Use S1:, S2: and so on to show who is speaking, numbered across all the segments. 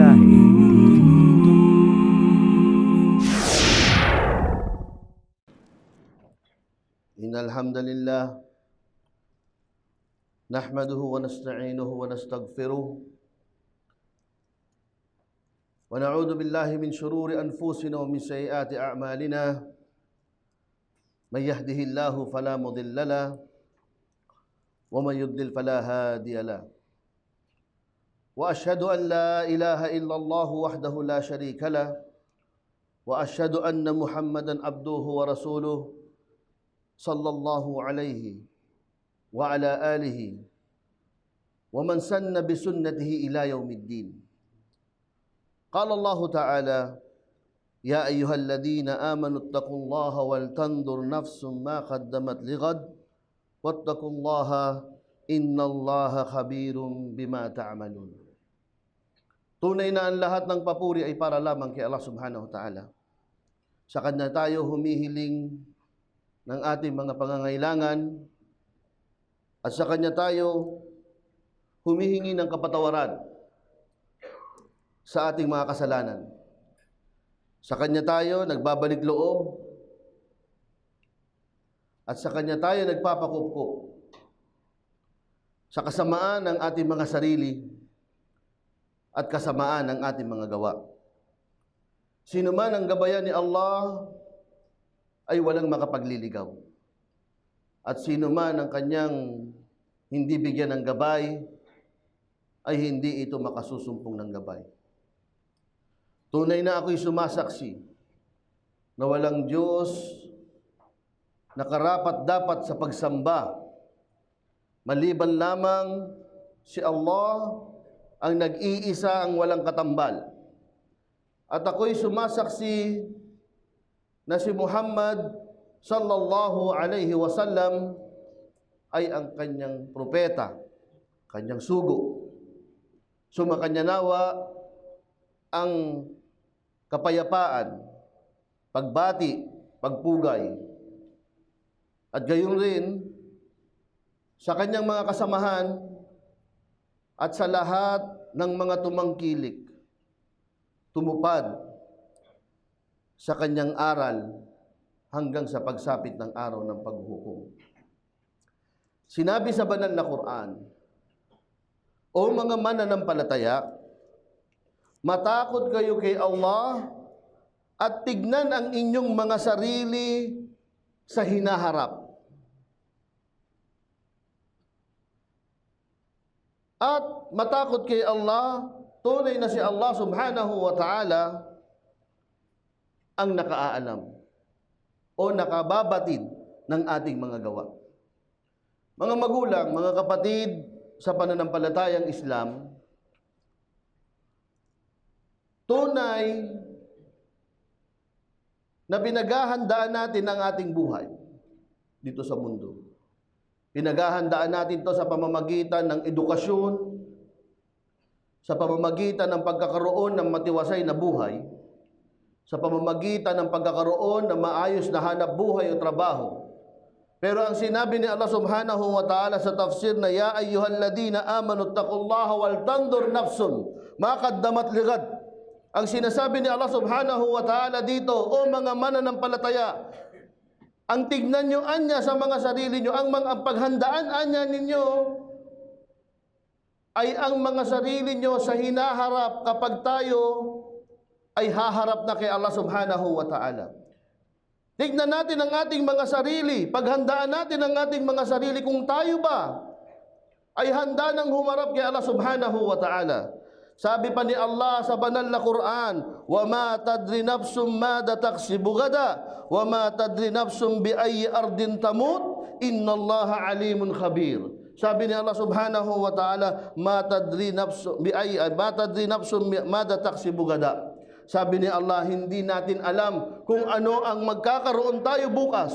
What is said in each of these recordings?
S1: Mensahe TV.
S2: Innal hamdalillah nahmaduhu wa nasta'inuhu wa nastaghfiruh wa na'udzu billahi min shururi anfusina wa min sayyiati a'malina may yahdihillahu fala mudilla lahu wa may yudlil fala hadiya lahu wa asyhadu an la ilaha illallah wahdahu la syarika lahu wa asyhadu anna Muhammadan abduhu wa rasuluh sallallahu alaihi wa ala alihi wa man sanna bi sunnatihi ila yaumiddin. Qala Allah Ta'ala, ya ayyuhalladhina amanu ittaqullaha wal tandur nafsum ma qaddamat lighad wattaqullaha innallaha khabirum bima ta'malun. Tunay na ang lahat ng papuri ay para lamang kay Allah Subhanahu wa Ta'ala. Sa Kanya tayo humihiling ng ating mga pangangailangan at sa Kanya tayo humihingi ng kapatawaran sa ating mga kasalanan. Sa Kanya tayo nagbabalik loob at sa Kanya tayo nagpapakupkup sa kasamaan ng ating mga sarili at kasamaan ng ating mga gawa. Sino man ang gabayan ni Allah ay walang makapagliligaw. At sino man ang kanyang hindi bigyan ng gabay, ay hindi ito makasusumpong ng gabay. Tunay na ako'y sumasaksi na walang Diyos na karapat-dapat sa pagsamba, maliban lamang si Allah ang nag-iisa ang walang katambal. At ako'y sumasaksi na si Muhammad sallallahu alaihi wasallam ay ang kanyang propeta, kanyang sugo. Sumakanya nawa ang kapayapaan, pagbati, pagpugay. At gayon rin sa kanyang mga kasamahan at sa lahat ng mga tumangkilik, tumupad sa kanyang aral hanggang sa pagsapit ng araw ng paghuhukom. Sinabi sa banal na Quran, o mga mananampalataya, matakot kayo kay Allah at tignan ang inyong mga sarili sa hinaharap. At matakot kay Allah, tunay na si Allah subhanahu wa ta'ala ang nakaalam o nakababatid ng ating mga gawa. Mga magulang, mga kapatid sa pananampalatayang Islam, tunay na pinaghahandaan natin ang ating buhay dito sa mundo. Pinaghahandaan natin ito sa pamamagitan ng edukasyon, sa pamamagitan ng pagkakaroon ng matiwasay na buhay, sa pamamagitan ng pagkakaroon ng maayos na hanap buhay o trabaho. Pero ang sinabi ni Allah subhanahu wa ta'ala sa tafsir na, ya ayyuhalladhina amanu ittaqullaha wal tandur nafsun ma qaddamat lighad. Ang sinasabi ni Allah subhanahu wa ta'ala dito, o mga mananampalataya, ang tignan nyo anya sa mga sarili nyo, ang mga paghandaan anya ninyo ay ang mga sarili nyo sa hinaharap kapag tayo ay haharap na kay Allah subhanahu wa ta'ala. Tignan natin ang ating mga sarili, paghandaan natin ang ating mga sarili kung tayo ba ay handa nang humarap kay Allah subhanahu wa ta'ala. Sabi pa ni Allah sa banal na Quran, wa ma tadri nafsum madha taksibu gada wa ma tadri nafsum bi ayyi ardin tamut innallaha alimun khabir. Sabi ni Allah subhanahu wa ta'ala, ma tadri nafsum bi ayyi ma tadri nafsum madha taksibu gada. Sabi ni Allah, hindi natin alam kung ano ang magkakaroon tayo bukas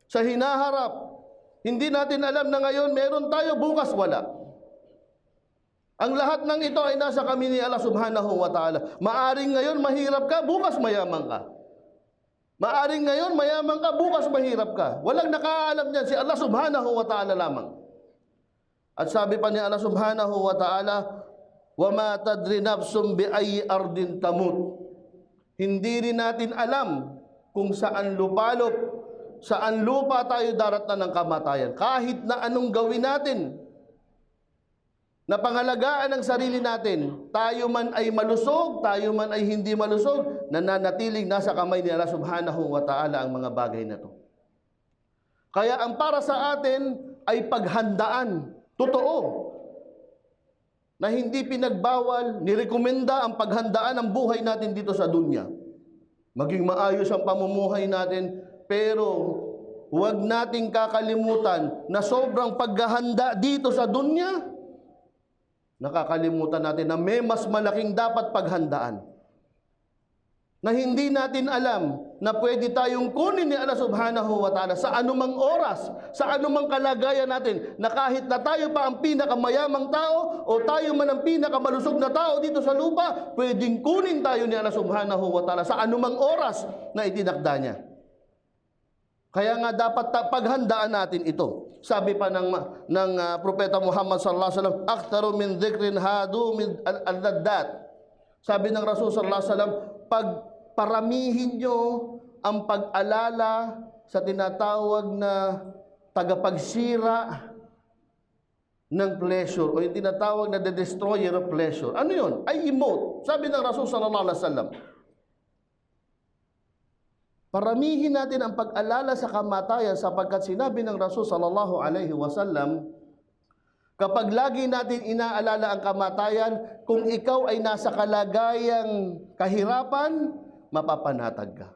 S2: sa hinaharap. Hindi natin alam na ngayon meron tayo, bukas wala. Ang lahat ng ito ay nasa kami ni Allah subhanahu wa ta'ala. Maaring ngayon mahirap ka, bukas mayaman ka. Maaring ngayon mayaman ka, bukas mahirap ka. Walang nakaalam niyan, si Allah subhanahu wa ta'ala lamang. At sabi pa ni Allah subhanahu wa ta'ala, wa ma tadri nafsum bi ayyi ardin tamut. Hindi rin natin alam kung saan lupalop, saan lupa tayo daratnan ng kamatayan. Kahit na anong gawin natin, na pangalagaan ang sarili natin, tayo man ay malusog, tayo man ay hindi malusog, nananatiling nasa kamay ni Allah subhanahu wa ta'ala ang mga bagay na to. Kaya ang para sa atin ay paghandaan. Totoo na hindi pinagbawal, nirekomenda ang paghandaan ng buhay natin dito sa dunya. Maging maayos ang pamumuhay natin, pero huwag nating kakalimutan na sobrang paghahanda dito sa dunya, nakakalimutan natin na may mas malaking dapat paghandaan. Na hindi natin alam na pwede tayong kunin ni Allah subhanahu wa ta'ala sa anumang oras, sa anumang kalagayan natin, na kahit na tayo pa ang pinakamayamang tao o tayo man ang pinakamalusog na tao dito sa lupa, pwedeng kunin tayo ni Allah subhanahu wa ta'ala sa anumang oras na itinakda niya. Kaya nga dapat paghandaan natin ito. Sabi pa ng Propeta Muhammad sallallahu alaihi wasallam, "Aktharu min dhikrin hadu min al-laddat." Sabi ng Rasul sallallahu alaihi wasallam, pagparamihin nyo ang pag-alala sa tinatawag na tagapagsira ng pleasure, o yung tinatawag na the destroyer of pleasure. Ano yun? Ay emote. Sabi ng Rasul sallallahu alaihi wasallam, paramihin natin ang pag-alala sa kamatayan, sapagkat sinabi ng Rasul sallallahu alaihi wasallam, kapag lagi natin inaalala ang kamatayan, kung ikaw ay nasa kalagayang kahirapan, mapapanatag ka.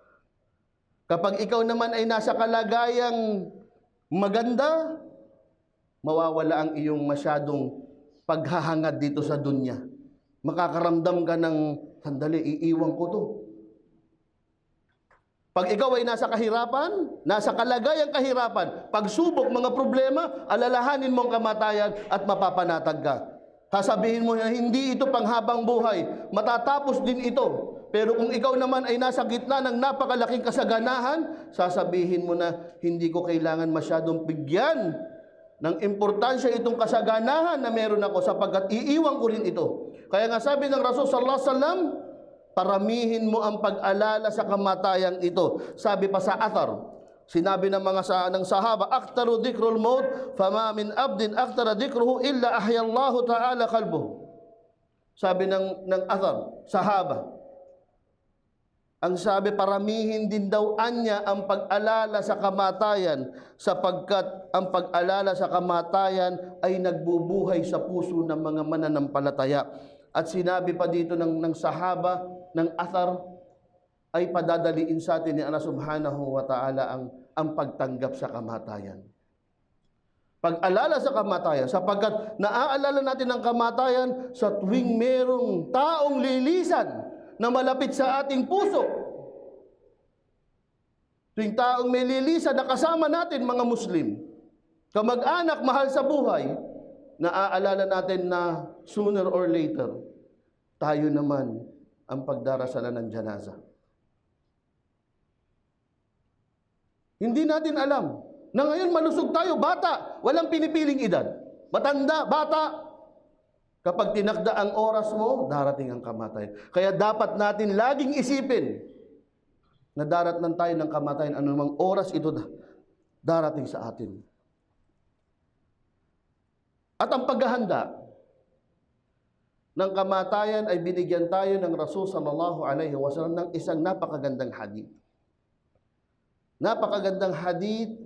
S2: Kapag ikaw naman ay nasa kalagayang maganda, mawawala ang iyong masyadong paghahangad dito sa dunya. Makakaramdam ka ng, sandali, iiwan ko to. Pag ikaw ay nasa kahirapan, nasa kalagayang kahirapan, pagsubok, mga problema, alalahanin mo ang kamatayan at mapapanatag ka. Sasabihin mo na hindi ito panghabang buhay, matatapos din ito. Pero kung ikaw naman ay nasa gitna ng napakalaking kasaganahan, sasabihin mo na hindi ko kailangan masyadong bigyan ng importansya itong kasaganahan na meron ako, sapagkat iiwan ko rin ito. Kaya nga sabi ng Rasul sallallahu alaihi wasallam, paramihin mo ang pag-alala sa kamatayang ito. Sabi pa sa athar, sinabi ng ng sahaba, "Aktaru dhikrul maut, fama min abdin aktara dhikruhu illa ahyallahu ta'ala qalbuhu." Sabi ng athar, sahaba, ang sabi, paramihin din daw anya ang pag-alala sa kamatayan, sapagkat ang pag-alala sa kamatayan ay nagbubuhay sa puso ng mga mananampalataya. At sinabi pa dito ng sahaba, ng athar, ay padadaliin sa atin ni Allah subhanahu wa ta'ala ang pagtanggap sa kamatayan. Pag-alala sa kamatayan, sapagkat naaalala natin ang kamatayan sa tuwing merong taong lilisan na malapit sa ating puso. Tuwing taong may lilisan na kasama natin, mga Muslim, kamag-anak, mahal sa buhay, naaalala natin na sooner or later, tayo naman ang pagdarasalan ng janaza. Hindi natin alam na ngayon malusog tayo, bata, walang pinipiling edad. Matanda, bata. Kapag tinakda ang oras mo, darating ang kamatayan. Kaya dapat natin laging isipin na daratnan tayo ng kamatayan, anumang oras ito darating sa atin. At ang paghahanda ng kamatayan ay binigyan tayo ng Rasul sallallahu alaihi wasallam ng isang napakagandang hadith. Napakagandang hadith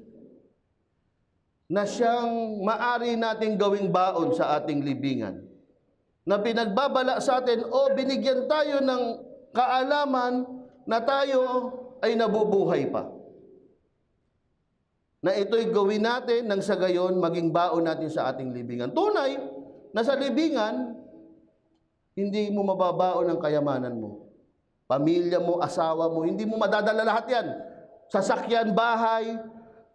S2: na siyang maari nating gawing baon sa ating libingan. Na pinagbabala sa atin, o binigyan tayo ng kaalaman na tayo ay nabubuhay pa. Na ito'y gawin natin nang sa gayon maging baon natin sa ating libingan. Tunay na sa libingan, hindi mo mababaon ang kayamanan mo. Pamilya mo, asawa mo, hindi mo madadala lahat yan. Sasakyan, bahay,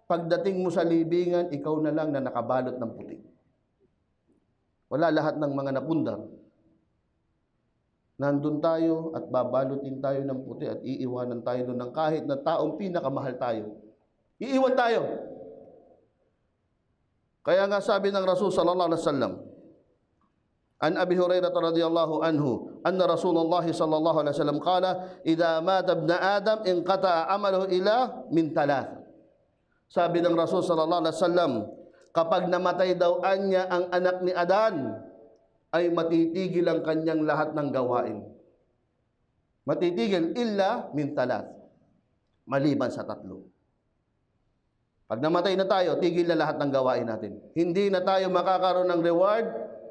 S2: pagdating mo sa libingan, ikaw na lang na nakabalot ng puti. Wala lahat ng mga napundar. Nandun tayo at babalutin tayo ng puti at iiwanan tayo doon ng kahit na taong pinakamahal tayo. Iiwan tayo. Kaya nga sabi ng Rasul sallallahu alaihi wasallam, An Abi Hurairah radhiyallahu anhu anna Rasulullah sallallahu alaihi wasallam qala idza mata ibnu Adam inqata'a amaluhu ila min thalath. Sabi ng Rasul sallallahu alaihi wasallam, kapag namatay daw anya ang anak ni Adan, ay matitigil ang kanyang lahat ng gawain. Matitigil illa min thalath, maliban sa tatlo. Pag namatay na tayo, tigil na lahat ng gawain natin. Hindi na tayo makakaroon ng reward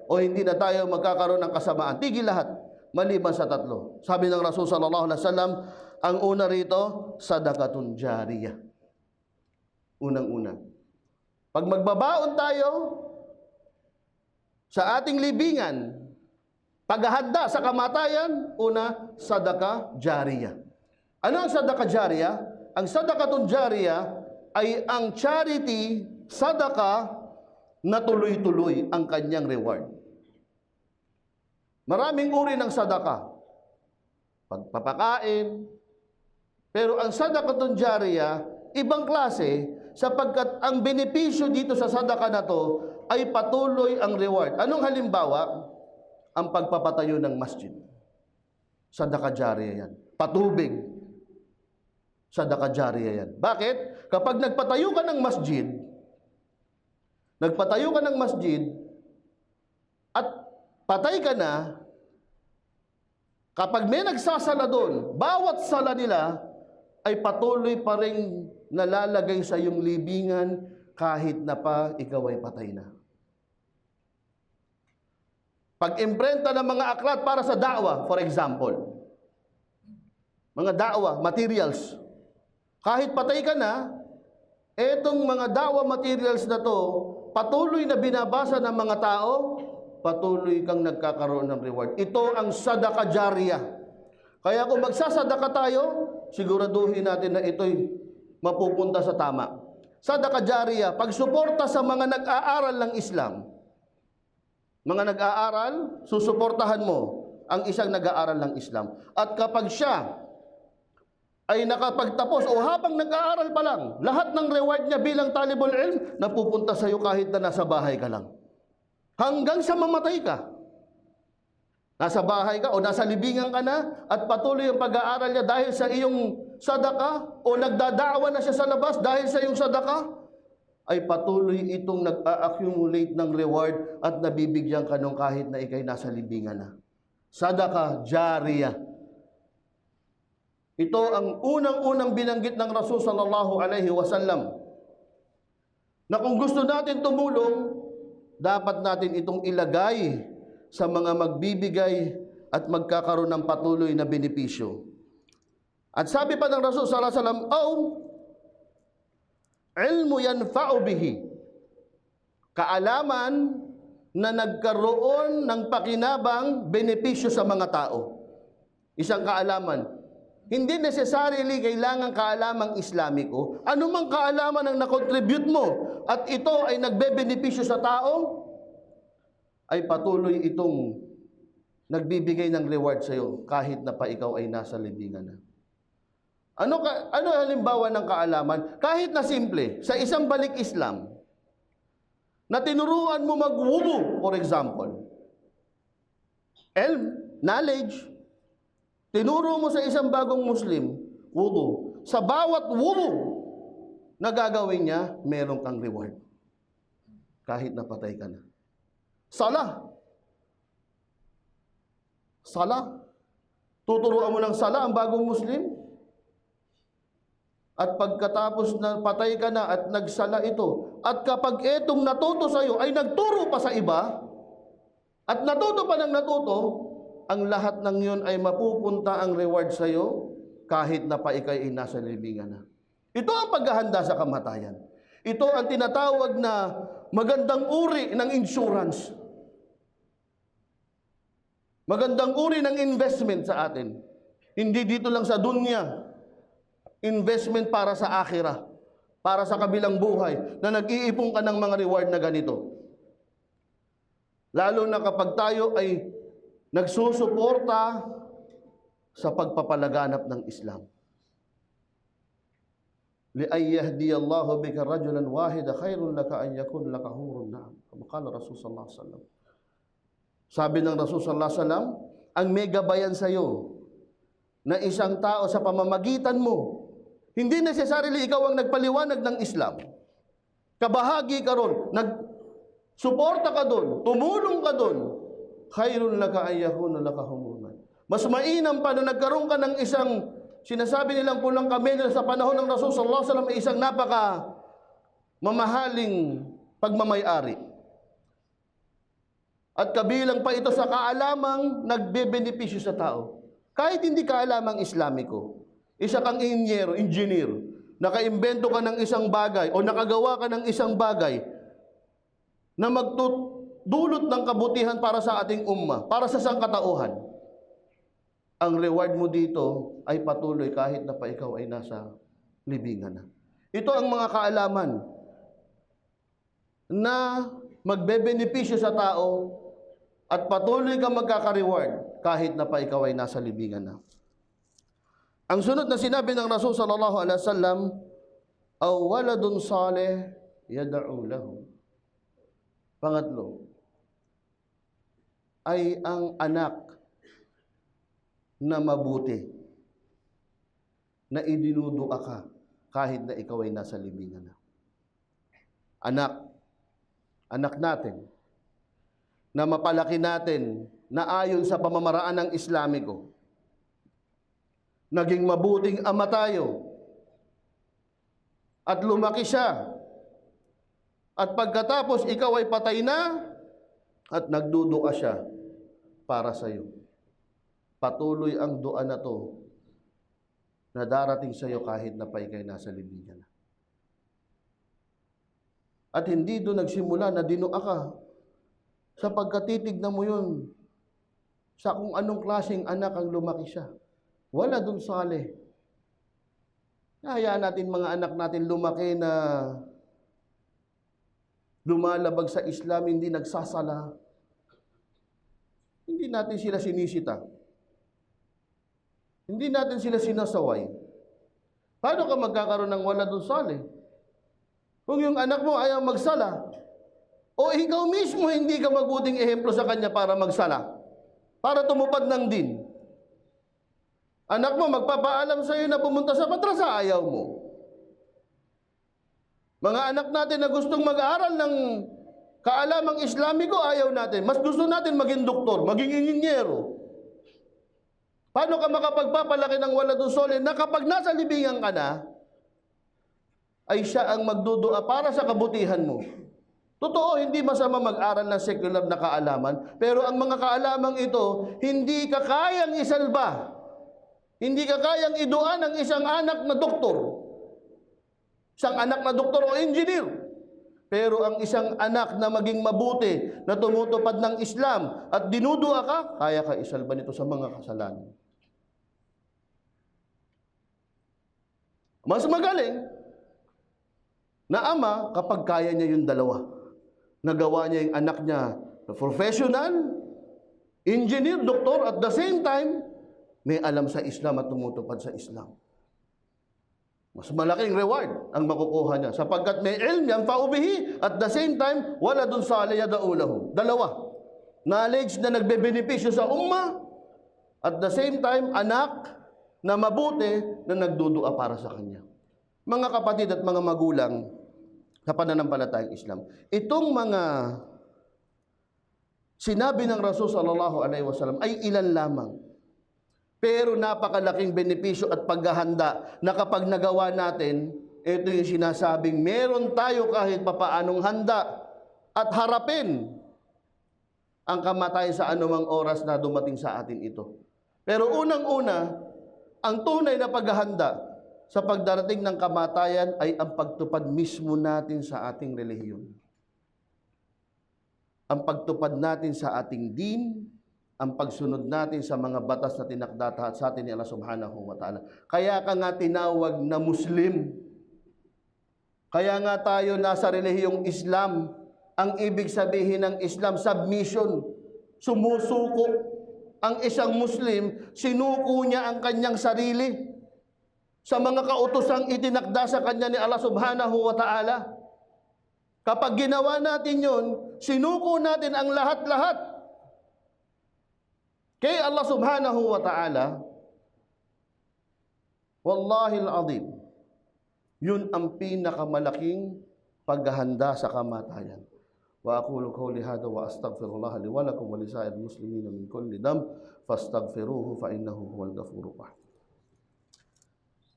S2: o hindi na tayo magkakaroon ng kasamaan. Tigil lahat, maliban sa tatlo. Sabi ng Rasul sallallahu alaihi wasallam, ang una rito, sadaqatun jariyah. Unang-una. Pag magbabaon tayo sa ating libingan, paghahanda sa kamatayan, una, sadaqah jariyah. Ano ang sadaqah jariyah? Ang sadaqatun jariyah ay ang charity, sadaqah, na tuloy-tuloy ang kanyang reward. Maraming uri ng sadaqah. Pagpapakain. Pero ang sadaqatun jariyah, ibang klase, sapagkat ang benepisyo dito sa sadaqah na to ay patuloy ang reward. Anong halimbawa? Ang pagpapatayo ng masjid. Sadaqah jariyah yan. Patubig. Sadaqah jariyah yan. Bakit? Kapag nagpatayo ka ng masjid, at patay ka na, kapag may nagsasala doon, bawat sala nila ay patuloy pa rin nalalagay sa iyong libingan kahit na pa ikaw ay patay na. Pag-imprenta ng mga aklat para sa da'wah, for example, mga da'wah, materials, kahit patay ka na, etong mga da'wah materials na to, patuloy na binabasa ng mga tao, patuloy kang nagkakaroon ng reward. Ito ang sadaqah jariyah. Kaya kung magsasadaka tayo, siguraduhin natin na ito'y mapupunta sa tama. Sadaqah jariyah, pagsuporta sa mga nag-aaral ng Islam. Mga nag-aaral, susuportahan mo ang isang nag-aaral ng Islam. At kapag siya ay nakapagtapos o habang nag-aaral pa lang, lahat ng reward niya bilang talibul ilm napupunta sa iyo kahit na nasa bahay ka lang. Hanggang sa mamatay ka. Nasa bahay ka o nasa libingan ka na at patuloy ang pag-aaral niya dahil sa iyong sadaka o nagdadaawa na siya sa labas dahil sa iyong sadaka, ay patuloy itong nag-accumulate ng reward at nabibigyan ka nung kahit na ikay nasa libingan na. Sadaqah jariyah. Ito ang unang-unang binanggit ng Rasul sallallahu alaihi wasallam na kung gusto natin tumulong, dapat natin itong ilagay sa mga magbibigay at magkakaroon ng patuloy na benepisyo. At sabi pa ng Rasul sallallahu alaihi wasallam, ilmu yanfa'u bihi. Kaalaman na nagkaroon ng pakinabang benepisyo sa mga tao. Isang kaalaman. Hindi necessarily kailangan kaalamang Islamiko. Anumang kaalaman ang nakontribute mo at ito ay nagbebenepisyo sa tao, ay patuloy itong nagbibigay ng reward sa iyo kahit na pa ikaw ay nasa libingan na. Ano halimbawa ng kaalaman? Kahit na simple, sa isang balik Islam, na tinuruan mo mag-wudu, for example. Knowledge. Tinuro mo sa isang bagong Muslim, wudu. Sa bawat wudu na gagawin niya, meron kang reward. Kahit napatay ka na. Sala. Tuturuan mo ng sala ang bagong Muslim. At pagkatapos na patay ka na at nagsala ito, at kapag etong natuto sa iyo ay nagturo pa sa iba, at natuto pa ng natuto, ang lahat ng yun ay mapupunta ang reward sa iyo kahit na pa ikay ay nasa libingan na. Ito ang paghahanda sa kamatayan. Ito ang tinatawag na magandang uri ng insurance. Magandang uri ng investment sa atin. Hindi dito lang sa dunya. Investment para sa akhirah. Para sa kabilang buhay na nag-iipon ka ng mga reward na ganito. Lalo na kapag tayo ay nagsusuporta sa pagpapalaganap ng Islam. لِأَنْ يَهْدِيَ اللَّهُ بِكَ رَجُلًا وَاحِدًا خَيْرٌ لَكَ أَنْ يَكُونَ لَكَ حُمُرُ النَّعَمِ كما قال الرسول صلى الله عليه وسلم. Sabi ng Rasul sallallahu alaihi wasallam, ang may gabayan sa iyo na isang tao sa pamamagitan mo, hindi necessarily ikaw ang nagpaliwanag ng Islam. Kabahagi ka ron, nagsuporta ka doon, tumulong ka doon. Khairun laka ayyakuna laka humuman. Mas mainam pa na nagkaroon ka ng isang sinasabi nilang pulang kamelo sa panahon ng Rasul sallallahu alaihi wasallam, isang napaka mamahaling pagmamay-ari. At kabilang pa ito sa kaalamang nagbebenepisyo sa tao. Kahit hindi kaalamang Islamiko, isa kang engineer, nakaimbento ka ng isang bagay o nakagawa ka ng isang bagay na magdulot ng kabutihan para sa ating umma, para sa sangkatauhan. Ang reward mo dito ay patuloy kahit na pa ikaw ay nasa libingan na. Ito ang mga kaalaman na magbebenepisyo sa tao at patuloy kang magkaka-reward kahit na pa ikaw ay nasa libingan na. Ang sunod na sinabi ng Rasul sallallahu alaihi wasallam, aw waladun salih yad'u lahu. Pangatlo, ay ang anak na mabuti na idinudua ka kahit na ikaw ay nasa libingan na. Anak natin, na mapalaki natin na ayon sa pamamaraan ng Islamiko. Naging mabuting ama tayo. At lumaki siya. At pagkatapos ikaw ay patay na at nagdudua siya para sa iyo. Patuloy ang dua na to na darating sa iyo kahit na pa ikay nasa libingan na. At hindi doon nagsimula na dinua ka. Sapagkat titignan mo yun sa kung anong klaseng anak ang lumaki siya. Wala dun saleh. Hayaan natin mga anak natin lumaki na lumalabag sa Islam, hindi nagsasala. Hindi natin sila sinisita. Hindi natin sila sinasaway. Paano ka magkakaroon ng wala dun saleh? Kung yung anak mo ayaw magsala, o ikaw mismo hindi ka mabuting ehemplo sa kanya para magsala, para tumupad ng din. Anak mo magpapaalam sa iyo na pumunta sa madrasa, ayaw mo. Mga anak natin na gustong mag-aaral ng kaalamang Islamiko, ayaw natin. Mas gusto natin maging doktor, maging inhinyero. Paano ka makapagpapalaki ng waladun salih na kapag nasa libingan ka na, ay siya ang magdudua para sa kabutihan mo? Totoo, hindi masama mag-aral ng secular na kaalaman, pero ang mga kaalamang ito, hindi ka kayang isalba. Hindi ka kayang idua ng isang anak na doktor. Isang anak na doktor o engineer. Pero ang isang anak na maging mabuti, na tumutupad ng Islam, at dinudua ka, kaya ka isalba nito sa mga kasalanan. Mas magaling na ama kapag kaya niya yung dalawa. Nagawa niya yung anak niya na professional, engineer, doktor, at the same time, may alam sa Islam at tumutupad sa Islam. Mas malaking reward ang makukuha niya sapagkat may ilm yan paubihi at the same time, wala dun salih yad'u lahu. Dalawa. Knowledge na nagbebenepisyo sa umma at the same time, anak na mabuti na nagdudua para sa kanya. Mga kapatid at mga magulang, sa pananampalatayang Islam, itong mga sinabi ng Rasul sallallahu alaihi wasallam ay ilan lamang. Pero napakalaking benepisyo at paghahanda na kapag nagawa natin, ito yung sinasabing meron tayo kahit papaanong handa at harapin ang kamatayan sa anumang oras na dumating sa atin ito. Pero unang-una, ang tunay na paghahanda sa pagdarating ng kamatayan ay ang pagtupad mismo natin sa ating relihiyon. Ang pagtupad natin sa ating din, ang pagsunod natin sa mga batas na tinakda sa atin ni Allah subhanahu wa ta'ala. Kaya ka nga tinawag na Muslim. Kaya nga tayo nasa relihiyong Islam. Ang ibig sabihin ng Islam, submission. Sumusuko. Ang isang Muslim, sinuko niya ang kanyang sarili sa mga kautosang itinakda sa kanya ni Allah subhanahu wa ta'ala. Kapag ginawa natin yon, sinuko natin ang lahat-lahat kay Allah subhanahu wa ta'ala, wallahi al-azim, yun ang pinakamalaking paghahanda sa kamatayan. Wa aqulu qawli hadha wa astaghfirullah li wa lakum wa lisa'iril muslimin min kulli dhanb fastaghfiruhu fa innahu huwal ghafurur rahim.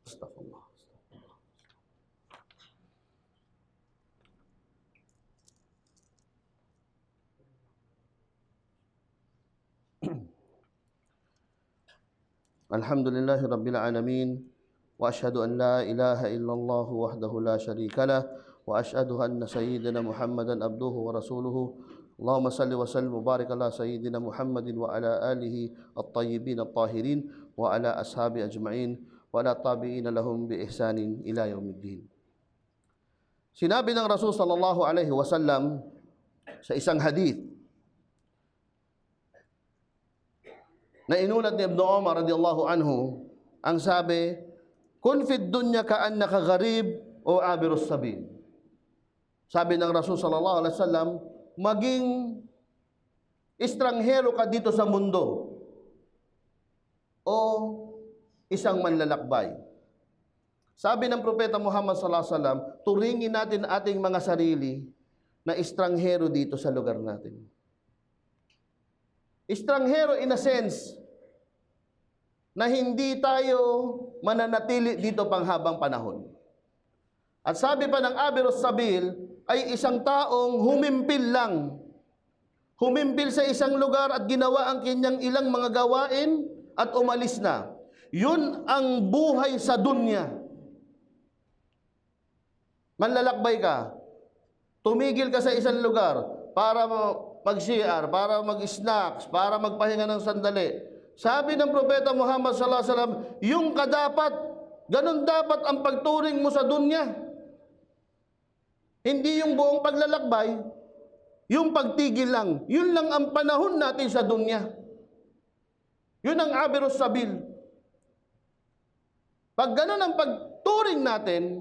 S2: Astaghfirullah. Alhamdulillahi rabbil alamin wa asyhadu an la ilaha illallah wahdahu la syarika lah wa asyhadu anna sayyidina Muhammadan abduhu wa rasuluhu. Allahumma salli wa sallim wa barik ala sayyidina Muhammadin wa ala alihi at-tayyibin at-tahirin wa ala ashabi ajma'in wa ala tabi'ina lahum bi ihsanin ila yaumiddin. Sinabi ng Rasul sallallahu alaihi wasallam sa isang hadith na inulat ni Ibn Umar radiyallahu anhu, ang sabi, kun fid dunya ka'annaka gharib o abirus sabil. Sabi ng Rasul sallallahu alaihi wasallam, maging estranghero ka dito sa mundo o isang manlalakbay. Sabi ng Propeta Muhammad sallallahu alaihi wasallam, turingin natin ating mga sarili na estranghero dito sa lugar natin. Estranghero in a sense na hindi tayo mananatili dito panghabang panahon. At sabi pa ng abirus sabil ay isang taong humimpil lang. Humimpil sa isang lugar at ginawa ang kanyang ilang mga gawain at umalis na. Yun ang buhay sa dunya. Manlalakbay ka, tumigil ka sa isang lugar para mag-CR, para mag-snacks, para magpahinga ng sandali. Sabi ng Propeta Muhammad sallallahu alaihi wasallam, yung kadapat, ganun dapat ang pagturing mo sa dunya. Hindi yung buong paglalakbay, yung pagtigil lang. Yun lang ang panahon natin sa dunya. Yun ang abirus sabil. Pag ganun ang pagturing natin,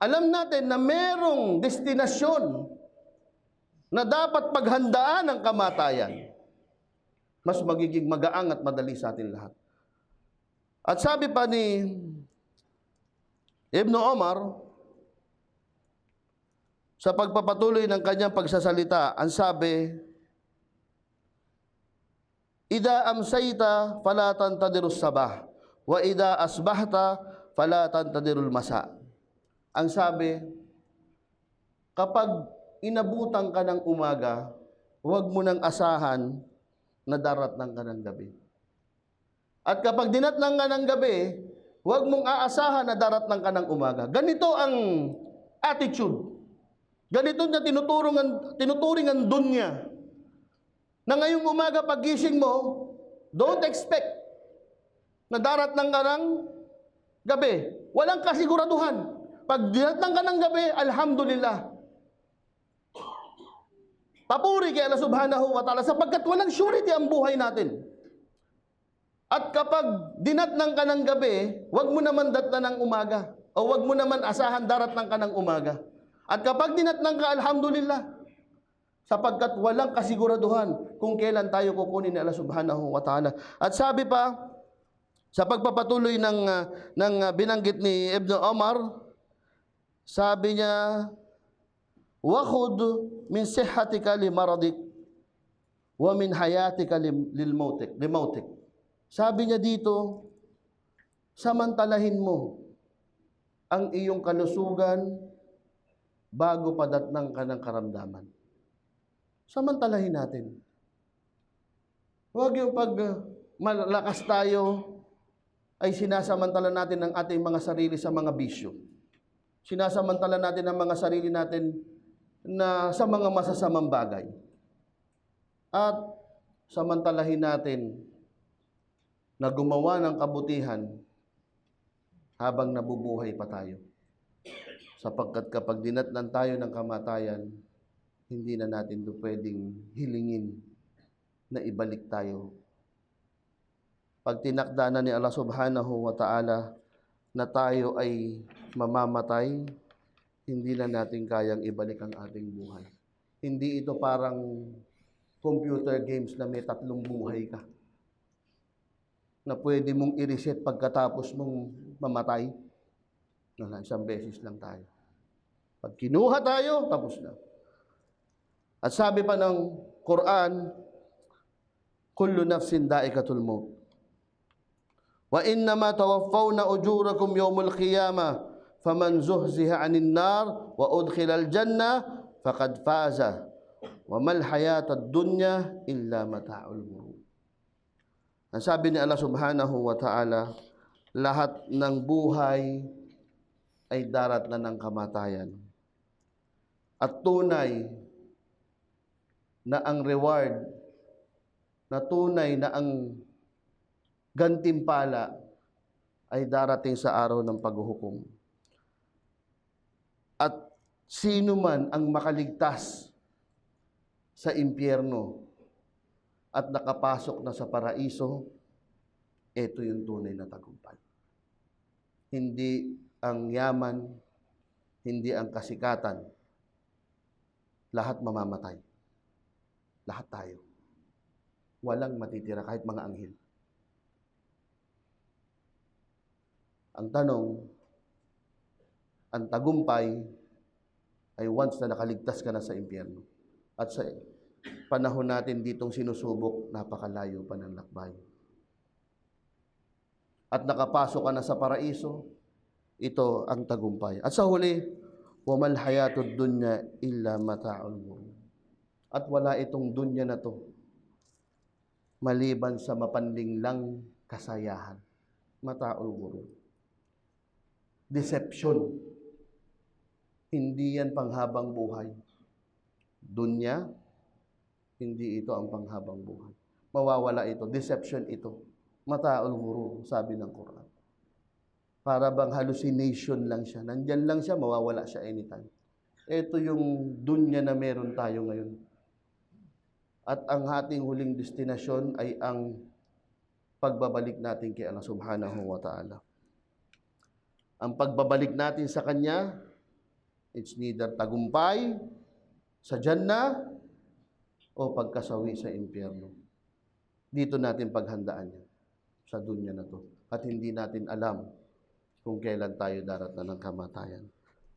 S2: alam natin na merong destinasyon na dapat paghandaan ng kamatayan. Mas magiging magaang at madali sa atin lahat. At sabi pa ni Ibn Umar, sa pagpapatuloy ng kanyang pagsasalita, ang sabi, Ida amsayta fala tantadirus sabah, wa ida asbahta fala tantadirul masa. Ang sabi, kapag inabutan ka ng umaga, huwag mo nang asahan na daratnan ka ng gabi. At kapag dinatnan ka ng gabi, huwag mong aasahan na daratnan ka ng umaga. Ganito ang attitude. Ganito na tinuturing ang dunya. Na ngayong umaga pagising mo, don't expect na daratnan ka ng gabi. Walang kasiguraduhan. Pag dinatnan ka ng gabi, alhamdulillah. Papuri kay Allah subhanahu wa ta'ala sapagkat walang surety ang buhay natin. At kapag dinatnan ka ng gabi, huwag mo naman datnan ng umaga. O huwag mo naman asahan daratnan ka ng umaga. At kapag dinatnan ka, alhamdulillah. Sapagkat walang kasiguraduhan kung kailan tayo kukunin ni Allah subhanahu wa ta'ala. At sabi pa, sa pagpapatuloy ng binanggit ni Ibn Umar, sabi niya, wakhud min sihhatika li maradik wa min hayatika limautik. Sabi niya dito, samantalahin mo ang iyong kalusugan bago padatnang ka ng karamdaman. Samantalahin natin. Huwag yung pag malakas tayo ay sinasamantala natin ang ating mga sarili sa mga bisyo. Sinasamantala natin ang mga sarili natin na sa mga masasamang bagay. At samantalahin natin na gumawa ng kabutihan habang nabubuhay pa tayo. Sapagkat kapag dinatnan tayo ng kamatayan, hindi na natin ito pwedeng hilingin na ibalik tayo. Pag tinakda na ni Allah subhanahu wa ta'ala na tayo ay mamamatay, hindi na natin kayang ibalik ang ating buhay. Hindi ito parang computer games na may 3 buhay ka, na pwede mong i-reset pagkatapos mong mamatay. Wala, 1 beses lang tayo. Pag kinuha tayo, tapos na. At sabi pa ng Quran, kullu nafsin da'ikatul maut. Wa innama tawaffawna ujurakum yawmul qiyamah faman zuhziha 'anil nar wa udkhilal jannah faqad faza wa mal hayatad dunya illa mata'ul ghurur. Ang sabi ni Allah Subhanahu wa Ta'ala, lahat ng buhay ay darat na ng kamatayan. At tunay na ang reward, na tunay na ang gantimpala ay darating sa araw ng paghuhukom. At sino man ang makaligtas sa impyerno at nakapasok na sa paraiso, ito yung tunay na tagumpay. Hindi ang yaman, hindi ang kasikatan. Lahat mamamatay. Lahat tayo. Walang matitira, kahit mga anghel. Ang tanong, ang tagumpay ay once na nakaligtas ka na sa impyerno. At sa panahon natin ditong sinusubok, napakalayo pa ng lakbay. At nakapasok ka na sa paraiso, ito ang tagumpay. At sa huli, wamal hayatud dunya illa mata'ul ghurur. At wala itong dunya na to maliban sa mapanlinglang kasayahan. Mata'ul ghurur. Deception. Hindi yan panghabang buhay. Dunya, hindi ito ang panghabang buhay. Mawawala ito. Deception ito. Mata'ul ghurur, sabi ng Quran. Para bang hallucination lang siya. Nandyan lang siya, mawawala siya anytime. Ito yung dunya na meron tayo ngayon. At ang ating huling destinasyon ay ang pagbabalik natin kay Allah Subhanahu wa Ta'ala. Ang pagbabalik natin sa Kanya, it's neither tagumpay sa Jannah o pagkasawi sa impyerno. Dito natin paghandaan yan sa dunya na to. At hindi natin alam kung kailan tayo darat na ng kamatayan.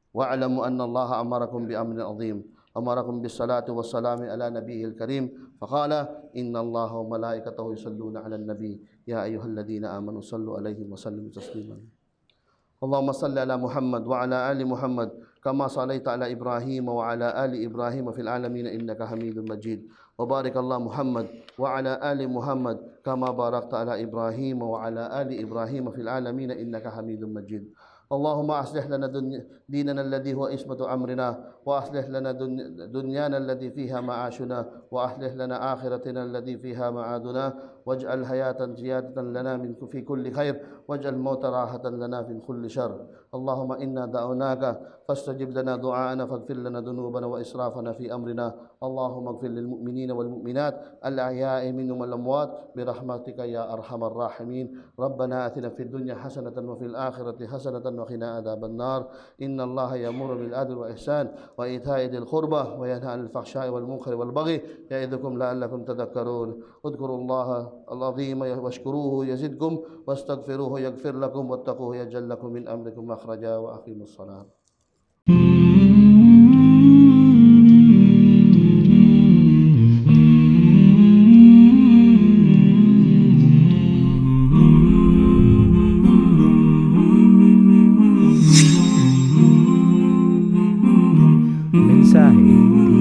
S2: Wa'alamu anna Allah amarakum bi amrin azim. Amarakum bis salati was salami ala nabiyil karim. Faqala inna Allah wa malaikatahu yusalluna ala nabi. Ya ayyuhalladhina amanu sallu alayhi wa sallimu tasliman. Allahumma salli ala Muhammad wa ala ali Muhammad kama sallaita ala Ibrahim wa ala ali Ibrahim fil alamin innaka Hamidum Majid. Wa barik Allah Muhammad wa ala ali Muhammad kama barakta ala Ibrahim wa ala ali Ibrahim fil alamin innaka Hamidum Majid. اللهم أصلح لنا ديننا الذي هو عصمة أمرنا وأصلح لنا دنيانا الذي فيها معاشنا وأصلح لنا آخرتنا الذي فيها معادنا واجعل حياة زيادة لنا في كل خير واجعل الموت راحة لنا من كل شر اللهم إنا دعوناك فاستجب لنا دعاءنا فاغفر لنا ذنوبنا وإسرافنا في أمرنا اللهم اغفر للمؤمنين والمؤمنات الأحياء منهم والأموات برحمتك يا أرحم الراحمين ربنا آتنا في الدنيا حسنة وفي الآخرة حسنة وقنا عذاب النار إن الله يأمر بالعدل والإحسان وإيتاء ذي القربى وينهى عن الفحشاء والمنكر والبغي يعظكم لعلكم تذكرون اذكروا الله العظيم واشكروه يزدكم واستغفروه يغفر لكم واتقوه يجعل لكم من أمركم مخرجا وأقيموا الصلاة.
S1: Mensahe